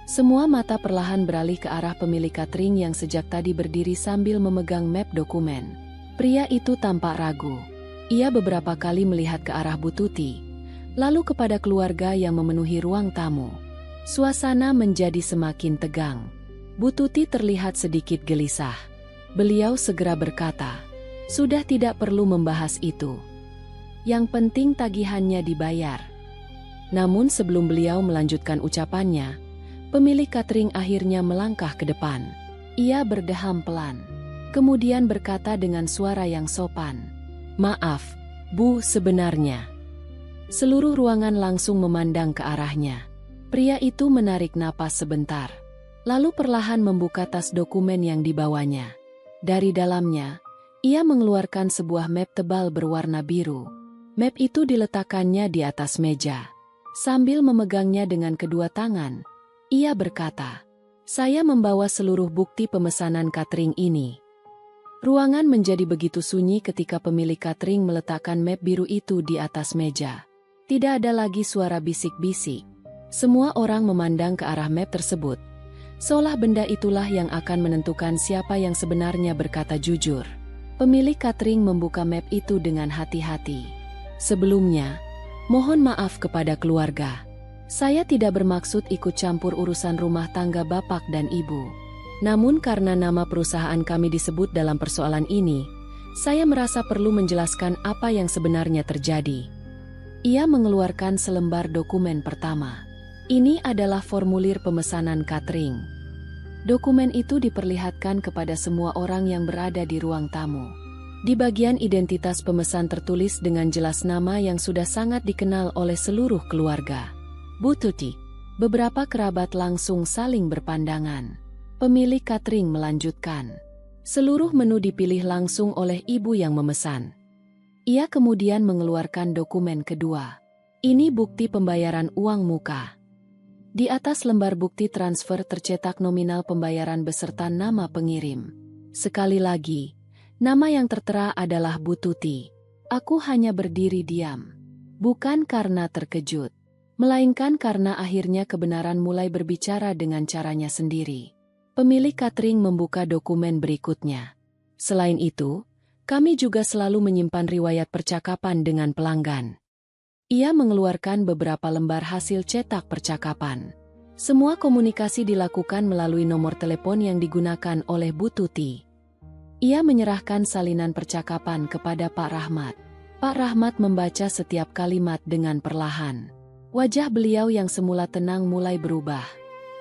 [SPEAKER 1] Semua mata perlahan beralih ke arah pemilik catering yang sejak tadi berdiri sambil memegang map dokumen. Pria itu tampak ragu. Ia beberapa kali melihat ke arah Bu Tuti, lalu kepada keluarga yang memenuhi ruang tamu. Suasana menjadi semakin tegang. Bu Tuti terlihat sedikit gelisah. Beliau segera berkata, "Sudah tidak perlu membahas itu. Yang penting tagihannya dibayar." Namun sebelum beliau melanjutkan ucapannya, pemilik catering akhirnya melangkah ke depan. Ia berdeham pelan. Kemudian berkata dengan suara yang sopan, "Maaf, Bu, sebenarnya." Seluruh ruangan langsung memandang ke arahnya. Pria itu menarik napas sebentar, lalu perlahan membuka tas dokumen yang dibawanya. Dari dalamnya, ia mengeluarkan sebuah map tebal berwarna biru. Map itu diletakkannya di atas meja. Sambil memegangnya dengan kedua tangan, ia berkata, "Saya membawa seluruh bukti pemesanan catering ini." Ruangan menjadi begitu sunyi ketika pemilik catering meletakkan map biru itu di atas meja. Tidak ada lagi suara bisik-bisik. Semua orang memandang ke arah map tersebut, seolah benda itulah yang akan menentukan siapa yang sebenarnya berkata jujur. Pemilik catering membuka map itu dengan hati-hati. "Sebelumnya, mohon maaf kepada keluarga. Saya tidak bermaksud ikut campur urusan rumah tangga Bapak dan Ibu. Namun karena nama perusahaan kami disebut dalam persoalan ini, saya merasa perlu menjelaskan apa yang sebenarnya terjadi." Ia mengeluarkan selembar dokumen pertama. Ini adalah formulir pemesanan catering. Dokumen itu diperlihatkan kepada semua orang yang berada di ruang tamu. Di bagian identitas pemesan tertulis dengan jelas nama yang sudah sangat dikenal oleh seluruh keluarga, Bu Tuti. Beberapa kerabat langsung saling berpandangan. Pemilik catering melanjutkan. Seluruh menu dipilih langsung oleh ibu yang memesan. Ia kemudian mengeluarkan dokumen kedua. Ini bukti pembayaran uang muka. Di atas lembar bukti transfer tercetak nominal pembayaran beserta nama pengirim. Sekali lagi, nama yang tertera adalah Bu Tuti. Aku hanya berdiri diam. Bukan karena terkejut, melainkan karena akhirnya kebenaran mulai berbicara dengan caranya sendiri. Pemilik catering membuka dokumen berikutnya. Selain itu, kami juga selalu menyimpan riwayat percakapan dengan pelanggan. Ia mengeluarkan beberapa lembar hasil cetak percakapan. Semua komunikasi dilakukan melalui nomor telepon yang digunakan oleh Bu Tuti. Ia menyerahkan salinan percakapan kepada Pak Rahmat. Pak Rahmat membaca setiap kalimat dengan perlahan. Wajah beliau yang semula tenang mulai berubah.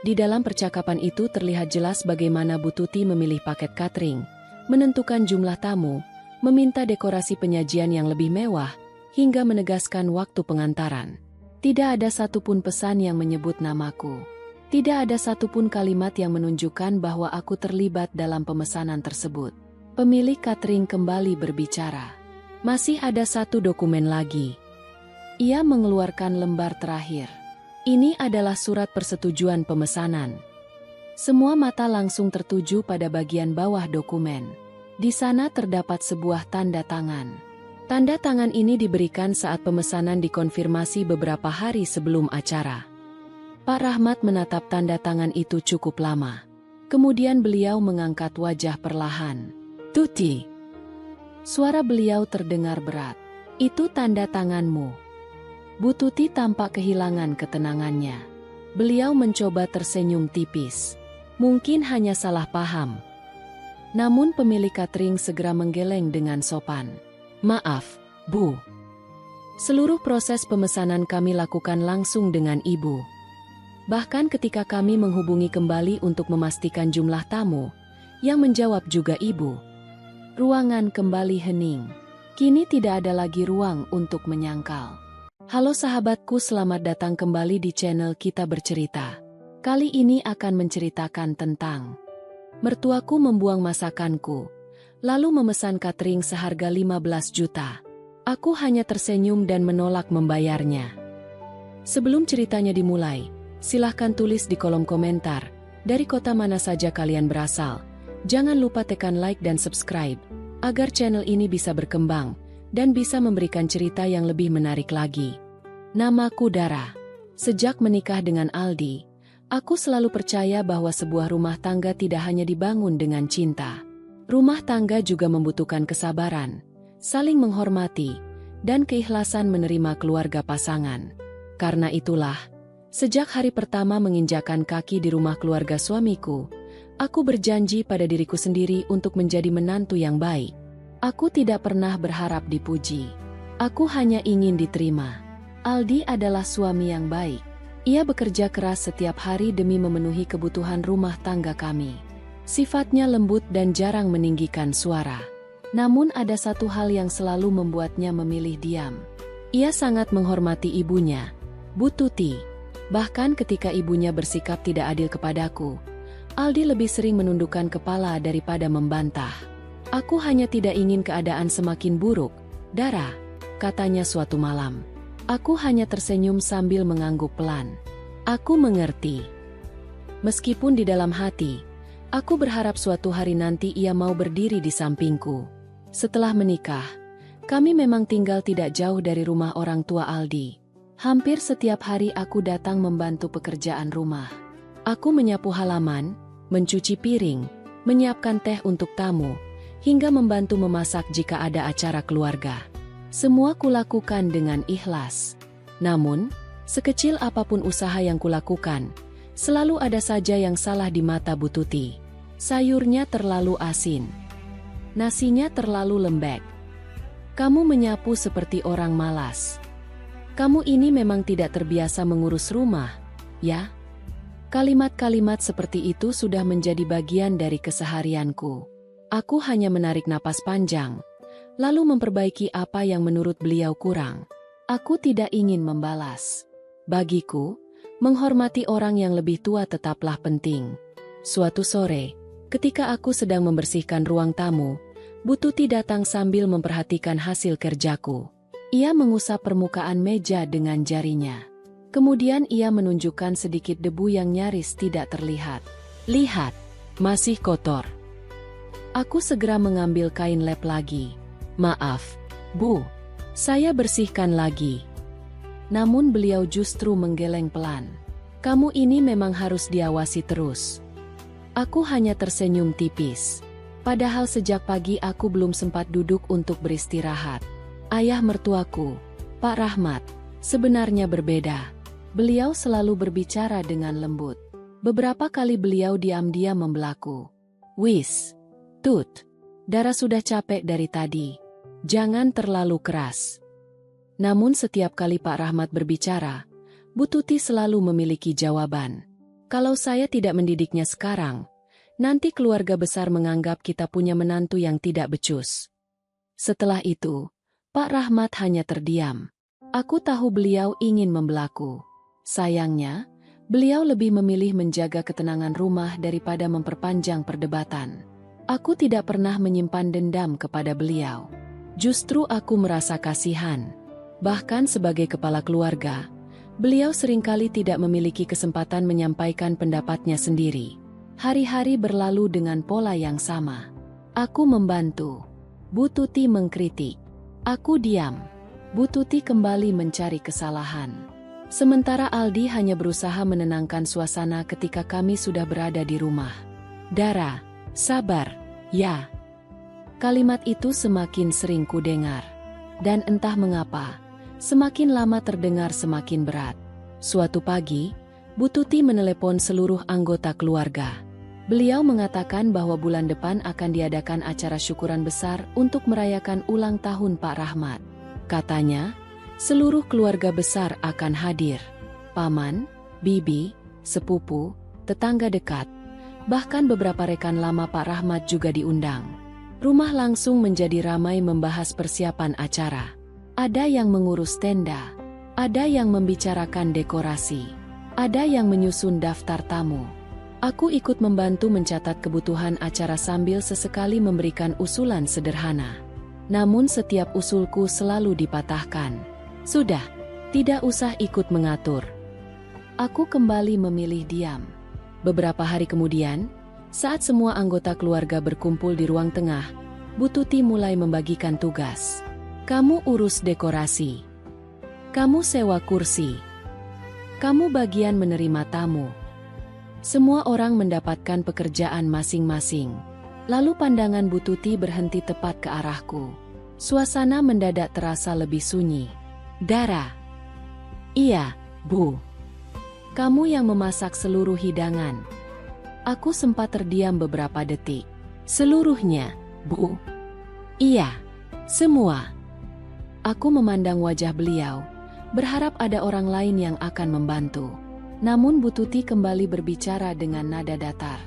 [SPEAKER 1] Di dalam percakapan itu terlihat jelas bagaimana Bu Tuti memilih paket catering, menentukan jumlah tamu, meminta dekorasi penyajian yang lebih mewah, hingga menegaskan waktu pengantaran. Tidak ada satupun pesan yang menyebut namaku. Tidak ada satupun kalimat yang menunjukkan bahwa aku terlibat dalam pemesanan tersebut. Pemilik catering kembali berbicara. Masih ada satu dokumen lagi. Ia mengeluarkan lembar terakhir. Ini adalah surat persetujuan pemesanan. Semua mata langsung tertuju pada bagian bawah dokumen. Di sana terdapat sebuah tanda tangan. Tanda tangan ini diberikan saat pemesanan dikonfirmasi beberapa hari sebelum acara. Pak Rahmat menatap tanda tangan itu cukup lama. Kemudian beliau mengangkat wajah perlahan. "Tuti." Suara beliau terdengar berat. "Itu tanda tanganmu." Bu Tuti tampak kehilangan ketenangannya. Beliau mencoba tersenyum tipis. Mungkin hanya salah paham. Namun pemilik catering segera menggeleng dengan sopan. "Maaf, Bu. Seluruh proses pemesanan kami lakukan langsung dengan Ibu. Bahkan ketika kami menghubungi kembali untuk memastikan jumlah tamu, yang menjawab juga Ibu." Ruangan kembali hening. Kini tidak ada lagi ruang untuk menyangkal. Halo sahabatku, selamat datang kembali di channel Kita Bercerita. Kali ini akan menceritakan tentang mertuaku membuang masakanku, lalu memesan catering seharga 15 juta. Aku hanya tersenyum dan menolak membayarnya. Sebelum ceritanya dimulai, silahkan tulis di kolom komentar, dari kota mana saja kalian berasal. Jangan lupa tekan like dan subscribe, agar channel ini bisa berkembang, dan bisa memberikan cerita yang lebih menarik lagi. Namaku Dara. Sejak menikah dengan Aldi, aku selalu percaya bahwa sebuah rumah tangga tidak hanya dibangun dengan cinta. Rumah tangga juga membutuhkan kesabaran, saling menghormati, dan keikhlasan menerima keluarga pasangan. Karena itulah, Sejak hari pertama menginjakan kaki di rumah keluarga suamiku, aku berjanji pada diriku sendiri untuk menjadi menantu yang baik. Aku tidak pernah berharap dipuji. Aku hanya ingin diterima. Aldi adalah suami yang baik. Ia bekerja keras setiap hari demi memenuhi kebutuhan rumah tangga kami. Sifatnya lembut dan jarang meninggikan suara. Namun ada satu hal yang selalu membuatnya memilih diam. Ia sangat menghormati ibunya, Bu Tuti. Bahkan ketika ibunya bersikap tidak adil kepadaku, Aldi lebih sering menundukkan kepala daripada membantah. Aku hanya tidak ingin keadaan semakin buruk, Dara, katanya suatu malam. Aku hanya tersenyum sambil mengangguk pelan. Aku mengerti. Meskipun di dalam hati, aku berharap suatu hari nanti ia mau berdiri di sampingku. Setelah menikah, kami memang tinggal tidak jauh dari rumah orang tua Aldi. Hampir setiap hari aku datang membantu pekerjaan rumah. Aku menyapu halaman, mencuci piring, menyiapkan teh untuk tamu, hingga membantu memasak jika ada acara keluarga. Semua kulakukan dengan ikhlas. Namun, sekecil apapun usaha yang kulakukan, selalu ada saja yang salah di mata Bu Tuti. Sayurnya terlalu asin. Nasinya terlalu lembek. Kamu menyapu seperti orang malas. Kamu ini memang tidak terbiasa mengurus rumah, ya? Kalimat-kalimat seperti itu sudah menjadi bagian dari keseharianku. Aku hanya menarik napas panjang, lalu memperbaiki apa yang menurut beliau kurang. Aku tidak ingin membalas. Bagiku, menghormati orang yang lebih tua tetaplah penting. Suatu sore, ketika aku sedang membersihkan ruang tamu, Bu Tuti datang sambil memperhatikan hasil kerjaku. Ia mengusap permukaan meja dengan jarinya. Kemudian ia menunjukkan sedikit debu yang nyaris tidak terlihat. Lihat, masih kotor. Aku segera mengambil kain lap lagi. Maaf, Bu, saya bersihkan lagi. Namun beliau justru menggeleng pelan. Kamu ini memang harus diawasi terus. Aku hanya tersenyum tipis. Padahal sejak pagi aku belum sempat duduk untuk beristirahat. Ayah mertuaku, Pak Rahmat, sebenarnya berbeda. Beliau selalu berbicara dengan lembut. Beberapa kali beliau diam-diam membelaku. Wis, Tut, Dara sudah capek dari tadi. Jangan terlalu keras. Namun setiap kali Pak Rahmat berbicara, Bu Tuti selalu memiliki jawaban. Kalau saya tidak mendidiknya sekarang, nanti keluarga besar menganggap kita punya menantu yang tidak becus. Setelah itu, Pak Rahmat hanya terdiam. Aku tahu beliau ingin membelaku. Sayangnya, beliau lebih memilih menjaga ketenangan rumah daripada memperpanjang perdebatan. Aku tidak pernah menyimpan dendam kepada beliau. Justru aku merasa kasihan. Bahkan sebagai kepala keluarga, beliau seringkali tidak memiliki kesempatan menyampaikan pendapatnya sendiri. Hari-hari berlalu dengan pola yang sama. Aku membantu. Bu Tuti mengkritik. Aku diam. Bu Tuti kembali mencari kesalahan. Sementara Aldi hanya berusaha menenangkan suasana ketika kami sudah berada di rumah. Dara, sabar, ya. Kalimat itu semakin sering kudengar. Dan entah mengapa, semakin lama terdengar semakin berat. Suatu pagi, Bu Tuti menelepon seluruh anggota keluarga. Beliau mengatakan bahwa bulan depan akan diadakan acara syukuran besar untuk merayakan ulang tahun Pak Rahmat. Katanya, seluruh keluarga besar akan hadir. Paman, bibi, sepupu, tetangga dekat, bahkan beberapa rekan lama Pak Rahmat juga diundang. Rumah langsung menjadi ramai membahas persiapan acara. Ada yang mengurus tenda, ada yang membicarakan dekorasi, ada yang menyusun daftar tamu. Aku ikut membantu mencatat kebutuhan acara sambil sesekali memberikan usulan sederhana. Namun setiap usulku selalu dipatahkan. Sudah, tidak usah ikut mengatur. Aku kembali memilih diam. Beberapa hari kemudian, saat semua anggota keluarga berkumpul di ruang tengah, Bu Tuti mulai membagikan tugas. Kamu urus dekorasi. Kamu sewa kursi. Kamu bagian menerima tamu. Semua orang mendapatkan pekerjaan masing-masing. Lalu pandangan Bu Tuti berhenti tepat ke arahku. Suasana mendadak terasa lebih sunyi. Dara. Iya, Bu. Kamu yang memasak seluruh hidangan. Aku sempat terdiam beberapa detik. Seluruhnya, Bu? Iya, semua. Aku memandang wajah beliau, berharap ada orang lain yang akan membantu. Namun Bu Tuti kembali berbicara dengan nada datar.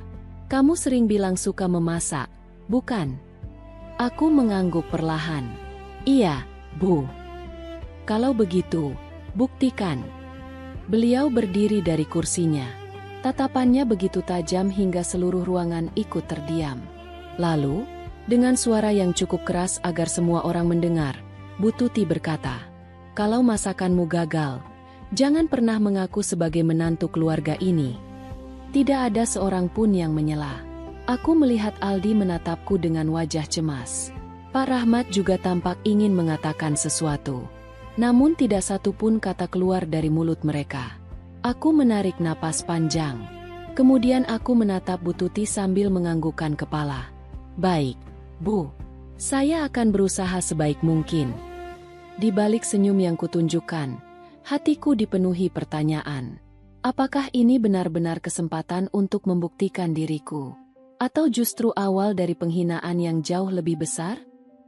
[SPEAKER 1] Kamu sering bilang suka memasak, bukan? Aku mengangguk perlahan. Iya, Bu. Kalau begitu, buktikan. Beliau berdiri dari kursinya. Tatapannya begitu tajam hingga seluruh ruangan ikut terdiam. Lalu, dengan suara yang cukup keras agar semua orang mendengar, Bu Tuti berkata, "Kalau masakanmu gagal, jangan pernah mengaku sebagai menantu keluarga ini." Tidak ada seorang pun yang menyela. Aku melihat Aldi menatapku dengan wajah cemas. Pak Rahmat juga tampak ingin mengatakan sesuatu. Namun tidak satu pun kata keluar dari mulut mereka. Aku menarik napas panjang. Kemudian aku menatap Bu Tuti sambil menganggukkan kepala. Baik, Bu. Saya akan berusaha sebaik mungkin. Di balik senyum yang kutunjukkan, hatiku dipenuhi pertanyaan. Apakah ini benar-benar kesempatan untuk membuktikan diriku? Atau justru awal dari penghinaan yang jauh lebih besar?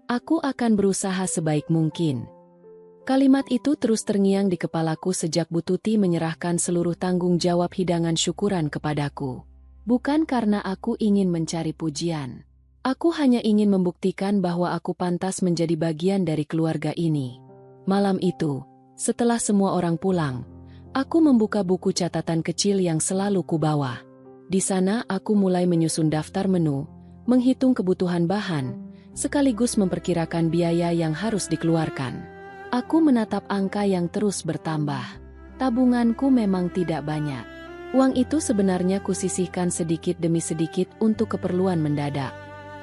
[SPEAKER 1] Aku akan berusaha sebaik mungkin. Kalimat itu terus terngiang di kepalaku sejak Bu Tuti menyerahkan seluruh tanggung jawab hidangan syukuran kepadaku. Bukan karena aku ingin mencari pujian. Aku hanya ingin membuktikan bahwa aku pantas menjadi bagian dari keluarga ini. Malam itu, setelah semua orang pulang, aku membuka buku catatan kecil yang selalu kubawa. Di sana aku mulai menyusun daftar menu, menghitung kebutuhan bahan, sekaligus memperkirakan biaya yang harus dikeluarkan. Aku menatap angka yang terus bertambah. Tabunganku memang tidak banyak. Uang itu sebenarnya kusisihkan sedikit demi sedikit untuk keperluan mendadak.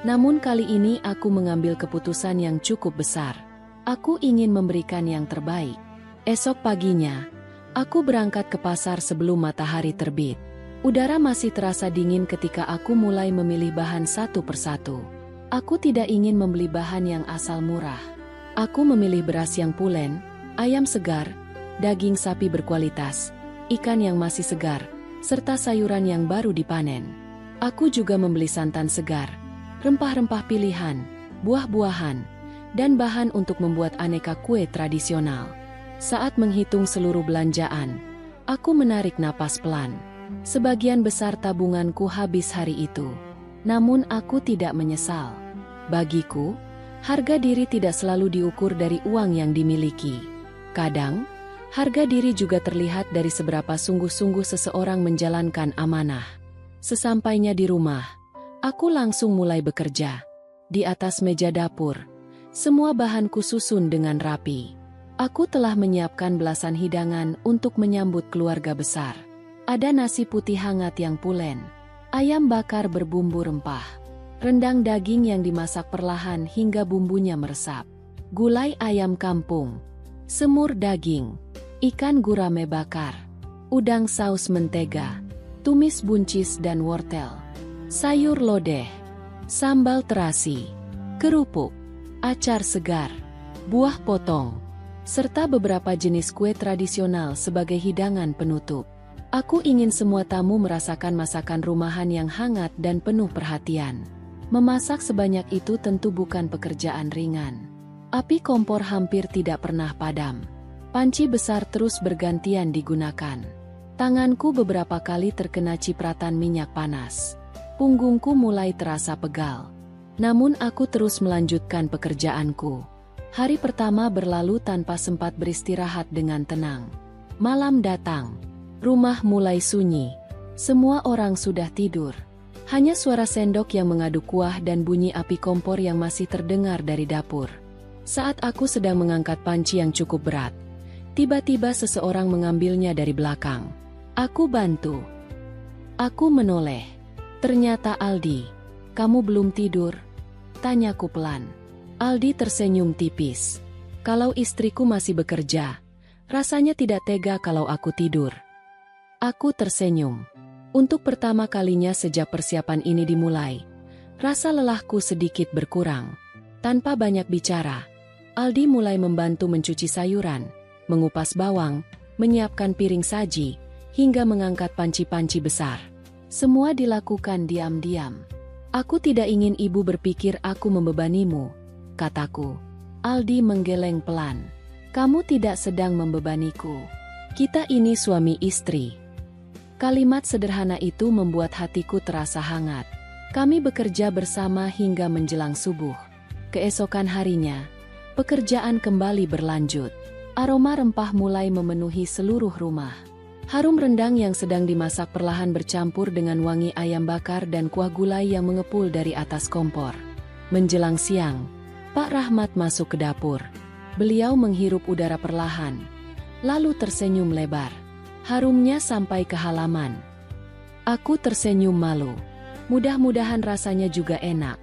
[SPEAKER 1] Namun kali ini aku mengambil keputusan yang cukup besar. Aku ingin memberikan yang terbaik. Esok paginya, aku berangkat ke pasar sebelum matahari terbit. Udara masih terasa dingin ketika aku mulai memilih bahan satu persatu. Aku tidak ingin membeli bahan yang asal murah. Aku memilih beras yang pulen, ayam segar, daging sapi berkualitas, ikan yang masih segar, serta sayuran yang baru dipanen. Aku juga membeli santan segar, rempah-rempah pilihan, buah-buahan, dan bahan untuk membuat aneka kue tradisional. Saat menghitung seluruh belanjaan, aku menarik napas pelan. Sebagian besar tabunganku habis hari itu. Namun aku tidak menyesal. Bagiku, harga diri tidak selalu diukur dari uang yang dimiliki. Kadang, harga diri juga terlihat dari seberapa sungguh-sungguh seseorang menjalankan amanah. Sesampainya di rumah, aku langsung mulai bekerja. Di atas meja dapur, semua bahan kususun dengan rapi. Aku telah menyiapkan belasan hidangan untuk menyambut keluarga besar. Ada nasi putih hangat yang pulen, ayam bakar berbumbu rempah, rendang daging yang dimasak perlahan hingga bumbunya meresap, gulai ayam kampung, semur daging, ikan gurame bakar, udang saus mentega, tumis buncis dan wortel, sayur lodeh, sambal terasi, kerupuk, acar segar, buah potong, serta beberapa jenis kue tradisional sebagai hidangan penutup. Aku ingin semua tamu merasakan masakan rumahan yang hangat dan penuh perhatian. Memasak sebanyak itu tentu bukan pekerjaan ringan. Api kompor hampir tidak pernah padam. Panci besar terus bergantian digunakan. Tanganku beberapa kali terkena cipratan minyak panas. Punggungku mulai terasa pegal. Namun aku terus melanjutkan pekerjaanku. Hari pertama berlalu tanpa sempat beristirahat dengan tenang. Malam datang. Rumah mulai sunyi. Semua orang sudah tidur. Hanya suara sendok yang mengaduk kuah dan bunyi api kompor yang masih terdengar dari dapur. Saat aku sedang mengangkat panci yang cukup berat, tiba-tiba seseorang mengambilnya dari belakang. Aku bantu. Aku menoleh. Ternyata Aldi. Kamu belum tidur? Tanyaku pelan. Aldi tersenyum tipis. Kalau istriku masih bekerja, rasanya tidak tega kalau aku tidur. Aku tersenyum. Untuk pertama kalinya sejak persiapan ini dimulai, rasa lelahku sedikit berkurang. Tanpa banyak bicara, Aldi mulai membantu mencuci sayuran, mengupas bawang, menyiapkan piring saji, hingga mengangkat panci-panci besar. Semua dilakukan diam-diam. Aku tidak ingin ibu berpikir aku membebanimu, kataku. Aldi menggeleng pelan. Kamu tidak sedang membebaniku. Kita ini suami istri. Kalimat sederhana itu membuat hatiku terasa hangat. Kami bekerja bersama hingga menjelang subuh. Keesokan harinya, pekerjaan kembali berlanjut. Aroma rempah mulai memenuhi seluruh rumah. Harum rendang yang sedang dimasak perlahan bercampur dengan wangi ayam bakar dan kuah gulai yang mengepul dari atas kompor. Menjelang siang, Pak Rahmat masuk ke dapur. Beliau menghirup udara perlahan, lalu tersenyum lebar. Harumnya sampai ke halaman. Aku tersenyum malu. Mudah-mudahan rasanya juga enak.